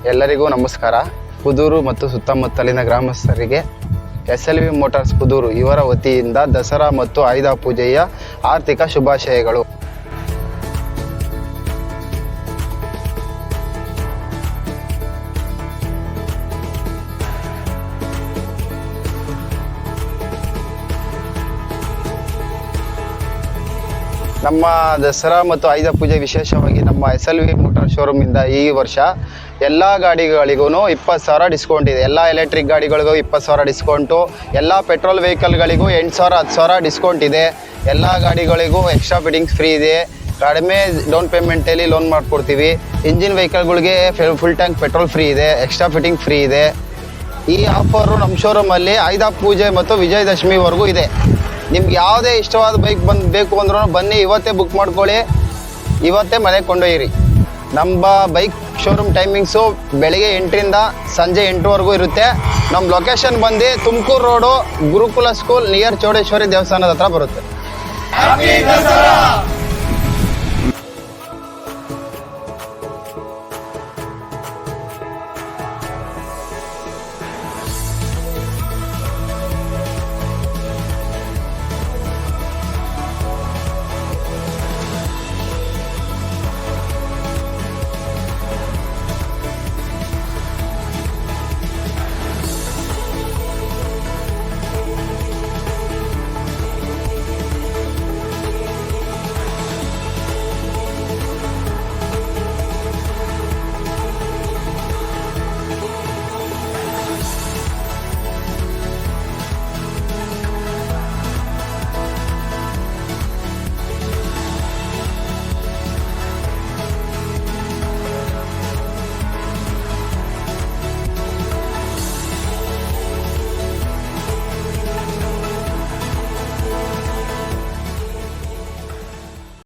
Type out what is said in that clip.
ಎಲ್ಲರಿಗೂ ನಮಸ್ಕಾರ. ಕುದೂರು ಮತ್ತು ಸುತ್ತಮುತ್ತಲಿನ ಗ್ರಾಮಸ್ಥರಿಗೆ SLV ಮೋಟಾರ್ಸ್ ಕುದೂರು ಇವರ ವತಿಯಿಂದ ದಸರಾ ಮತ್ತು ಆಯುಧ ಪೂಜೆಯ ಆರ್ಥಿಕ ಶುಭಾಶಯಗಳು. ನಮ್ಮ ದಸರಾ ಮತ್ತು ಆಯುಧ ಪೂಜೆ ವಿಶೇಷವಾಗಿ ನಮ್ಮ SLV ಮೋಟಾರ್ ಶೋರೂಮಿಂದ ಈ ವರ್ಷ ಎಲ್ಲ ಗಾಡಿಗಳಿಗೂ 20,000 ಡಿಸ್ಕೌಂಟ್ ಇದೆ. ಎಲ್ಲ ಎಲೆಕ್ಟ್ರಿಕ್ ಗಾಡಿಗಳಿಗೂ 20,000 ಡಿಸ್ಕೌಂಟು, ಎಲ್ಲ ಪೆಟ್ರೋಲ್ ವೆಹಿಕಲ್ಗಳಿಗೂ 8,000 10,000 ಡಿಸ್ಕೌಂಟ್ ಇದೆ. ಎಲ್ಲ ಗಾಡಿಗಳಿಗೂ ಎಕ್ಸ್ಟ್ರಾ ಫಿಟ್ಟಿಂಗ್ಸ್ ಫ್ರೀ ಇದೆ. ಕಡಿಮೆ ಡೌನ್ ಪೇಮೆಂಟಲ್ಲಿ ಲೋನ್ ಮಾಡಿಕೊಡ್ತೀವಿ. ಇಂಜಿನ್ ವೆಹಿಕಲ್ಗಳಿಗೆ ಫುಲ್ ಟ್ಯಾಂಕ್ ಪೆಟ್ರೋಲ್ ಫ್ರೀ ಇದೆ, ಎಕ್ಸ್ಟ್ರಾ ಫಿಟ್ಟಿಂಗ್ ಫ್ರೀ ಇದೆ. ಈ ಆಫರು ನಮ್ಮ ಶೋರೂಮಲ್ಲಿ ಆಯುಧ ಪೂಜೆ ಮತ್ತು ವಿಜಯದಶಮಿವರೆಗೂ ಇದೆ. ನಿಮ್ಗೆ ಯಾವುದೇ ಇಷ್ಟವಾದ ಬೈಕ್ ಬೇಕು ಅಂದ್ರೂ ಬನ್ನಿ, ಇವತ್ತೇ ಬುಕ್ ಮಾಡ್ಕೊಳ್ಳಿ, ಇವತ್ತೇ ಮನೆಗೆ ಕೊಂಡೊಯ್ಯಿರಿ. ನಮ್ಮ ಬೈಕ್ ಶೋರೂಮ್ ಟೈಮಿಂಗ್ಸು ಬೆಳಗ್ಗೆ 8ರಿಂದ ಸಂಜೆ 8ವರೆಗೂ ಇರುತ್ತೆ. ನಮ್ಮ ಲೊಕೇಶನ್ ಬಂದು ತುಮಕೂರು ರೋಡು ಗುರುಕುಲ ಸ್ಕೂಲ್ ನಿಯರ್ ಚೌಡೇಶ್ವರಿ ದೇವಸ್ಥಾನದ ಹತ್ರ ಬರುತ್ತೆ.